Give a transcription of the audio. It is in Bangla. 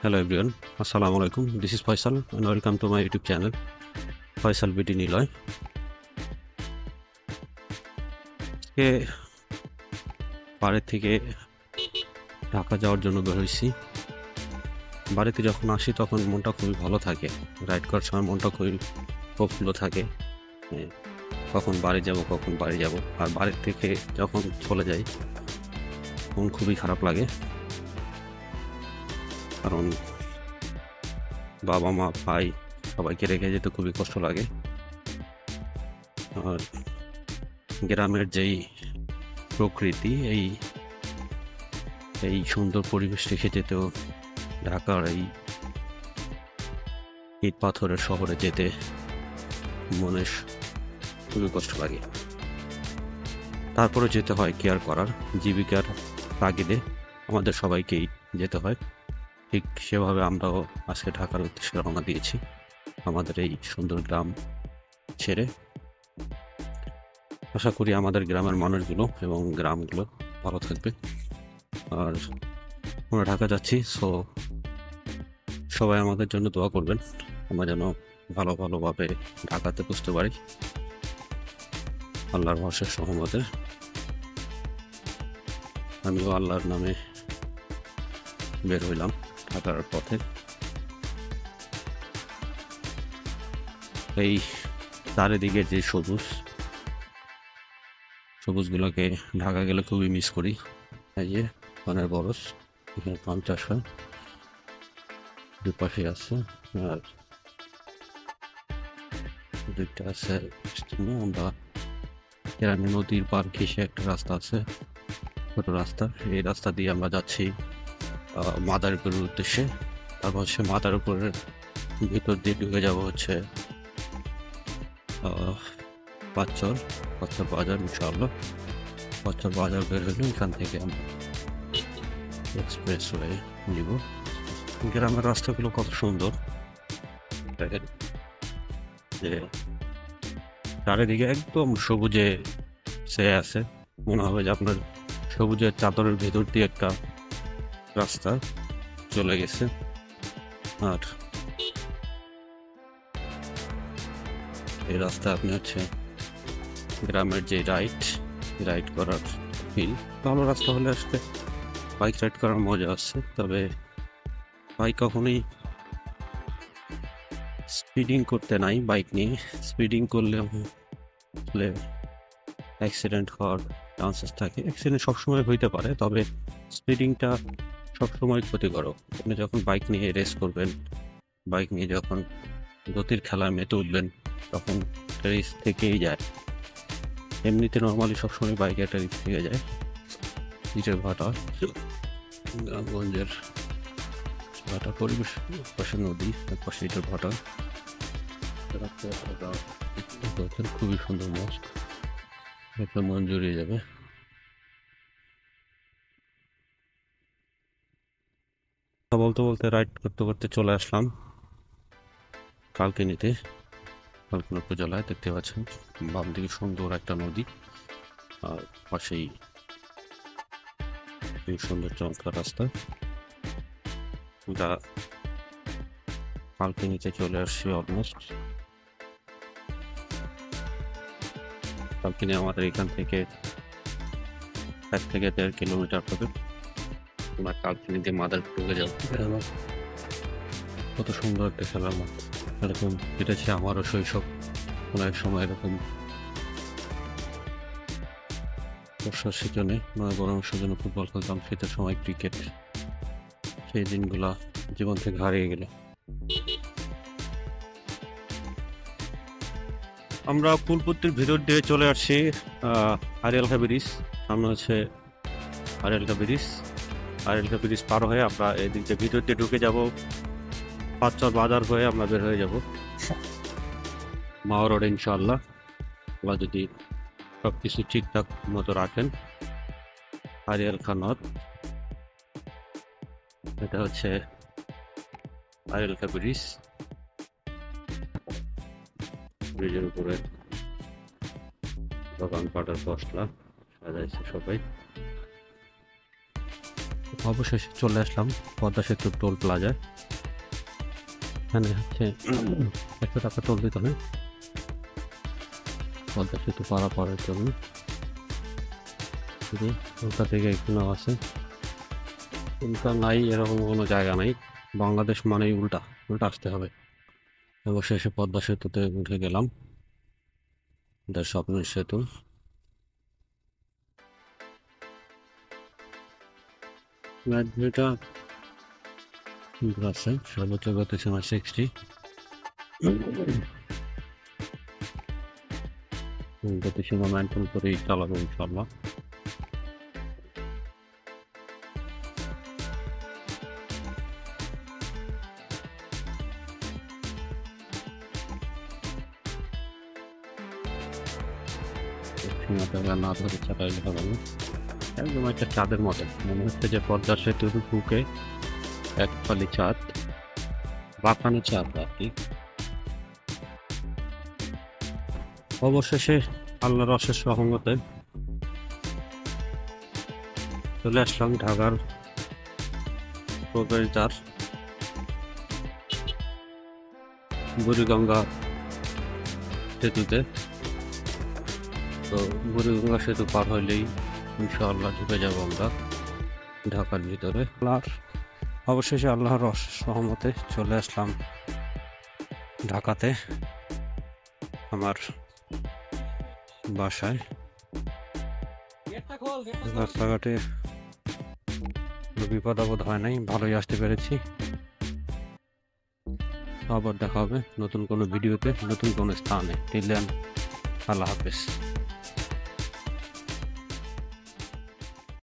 Hello everyone, Assalamu alaikum. This is Faisal and welcome to my YouTube channel, Faisal BD Niloy. আজকে বাড়ি থেকে ঢাকা যাওয়ার জন্য বের হয়েছি। বাড়িতে যখন আসি তখন মনটা খুবই ভালো থাকে। রাইড করার সময় মনটা খুবই প্রফুল্ল থাকে। কখন বাড়ি যাব। আর বাড়ি থেকে যখন চলে যাই মন খুবই খারাপ লাগে, কারণ বাবা মা ভাই সবাইকে রেখে যেতে খুবই কষ্ট লাগে। আর গ্রামের যেই প্রকৃতি, এই সুন্দর পরিবেশ রেখে যেতেও ঢাকার এই ইট পাথরের শহরে যেতে মনে খুবই কষ্ট লাগে। তারপরে যেতে হয় কেয়ার করার, জীবিকার তাগিদে আমাদের সবাইকেই যেতে হয়। ঠিক সেভাবে আমরাও আজকে ঢাকার উদ্দেশ্যে রওনা দিয়েছি আমাদের এই সুন্দর গ্রাম ছেড়ে। আশা করি আমাদের গ্রামের মানুষগুলো এবং গ্রামগুলো ভালো থাকবে। আর আমরা ঢাকা যাচ্ছি, সো সবাই আমাদের জন্য দোয়া করবেন, আমরা যেন ভালোভাবে ঢাকাতে বুঝতে পারি আল্লাহর অশেষ রহমতে। আমিও আল্লাহর নামে বের হইলাম ঢাকার পথে। এই চারিদিকে যে সবুজগুলোকে ঢাকা গেলে খুবই মিস করি। এই যে পানের বরস, এখানে পান চাষ হয়, দুপাশে আছে। আর দুইটা আছে আমরা গ্রামে নদীর পার ঘেঁষে একটা রাস্তা আছে, ছোট রাস্তা। এই রাস্তা দিয়ে আমরা যাচ্ছি মাদারীপুরের উদ্দেশ্যে। তারপর হচ্ছে মাদারীপুরের ভিতর দিয়ে ঢুকে যাব হচ্ছে পাঁচচর বাজার। ইনশাআল্লাহ পাঁচচর বাজার বের হলে এখান থেকে আমরা এক্সপ্রেস ওয়ে নিব। গ্রামের রাস্তাগুলো কত সুন্দর দেখেন, যে চারিদিকে একদম সবুজে ছেয়ে আছে। মনে হবে যে আপনার সবুজের চাদরের ভেতর দিয়ে একটা রাস্তা চলে গেছে। আর এই রাস্তা আপনি হচ্ছে গ্রামের যে রাইড করার ফিল, ভালো রাস্তা হলে আসতে বাইক রাইড করার মজা আছে। তবে বাইক কখনোই স্পিডিং করতে নাই। বাইক নিয়ে স্পিডিং করলে অ্যাক্সিডেন্ট হওয়ার চান্সেস থাকে। অ্যাক্সিডেন্ট সবসময় হইতে পারে, তবে স্পিডিংটা সবসময় ক্ষতিকর। আপনি যখন বাইক নিয়ে রেস করবেন, বাইক নিয়ে যখন গতির খেলায় মেতে উঠবেন, তখন রিস্ক থেকেই যায়। এমনিতে নর্মালি সবসময় বাইকে একটা রিস্ক থেকে যায়। ইটের ভাটা, গ্রামগঞ্জের ভাটা, পরিবেশ পাশে নদী, পাশে ইটের ভাটা, খুবই সুন্দর মস্ক, একটা মন জুড়িয়ে যাবে। বলতে রাইড করতে চলে আসলাম কালকিনিতে, কালকিনি উপজেলায়। দেখতে পাচ্ছেন বাম দিকে সুন্দর একটা নদী, আর পাশেই এই সুন্দর চমৎকার রাস্তা। আমরা কালকিনিতে চলে আসছি অলমোস্ট। কালকিনি আমাদের এখান থেকে 1 থেকে 1.5 কিলোমিটার হবে। আমরা কালকিনিতে মাদারীপুরে যাচ্ছি। কত সুন্দর একটা খেলার মাঠ, এরকম কেটেছে আমারও শৈশব। কোনো এক সময় এরকম বর্ষার সিজনে গরমের সিজনে ফুটবল খেলতাম, শীতের সময় ক্রিকেট। সেই দিনগুলা জীবন থেকে হারিয়ে গেল। আমরা ফুলপট্টির ভিতর দিয়ে চলে আসছি আরিয়ালখা ব্রিজ। সামনে হচ্ছে আরিয়ালখা ব্রিজ পার হয়ে আমরা এদিক দিয়ে ভিতর দিয়ে ঢুকে যাব। পাঁচচর বাজার হয়ে আমরা বের হয়ে যাব মাওয়া রোডে ইনশাআল্লাহ, বা যদি সবকিছু ঠিকঠাক মতো রাখেন। আরিয়ালখা নদ, এটা হচ্ছে আরিয়ালখা ব্রিজের উপরে দোকানপাটের পশলা সাজাইছে সবাই। অবশেষে চলে আসলাম পদ্মা সেতু টোল প্লাজায়। এখানে হচ্ছে 100 টাকা টোল দিতে হবে পদ্মা সেতু পারাপারের জন্য। ওটা থেকে এখানেও আছে, উল্টা নাই এরকম কোনো জায়গা নাই। বাংলাদেশ মানেই উল্টা উল্টা আসতে হবে। অবশেষে পদ্মা সেতুতে উঠে গেলাম, এটা স্বপ্নের সেতু। নাইট ভিউটা আছে, সর্বোচ্চ গতি সীমা 60, গতি সীমা মেনটেন করেই চালাবো ইনশাল্লাহ। সীমাটা না ধরে চালাইলে হবে না। একদম একটা চাঁদের মতো মনে হচ্ছে যে পদ্মা সেতুর বুকে এক ফালি চাঁদ, বাঁকানো চাঁদ আর কি। অবশেষে আল্লাহর অশেষ রহমতে চলে আসলাম ঢাকার প্রবেশদ্বার বুড়িগঙ্গা সেতুতে। তো বুড়িগঙ্গা সেতু পার হইলেই ইনশাআল্লাহ ঢুকে যাবো আমরা ঢাকার ভিতরে। আর অবশেষে আল্লাহর অশেষ রহমতে চলে আসলাম ঢাকাতে, আমার বাসায়। রাস্তাঘাটে বিপদ আপদ হয় নাই, ভালোই আসতে পেরেছি। আবার দেখা হবে নতুন কোনো ভিডিওতে, নতুন কোনো স্থানে। টিল দেন, আল্লাহ হাফেজ।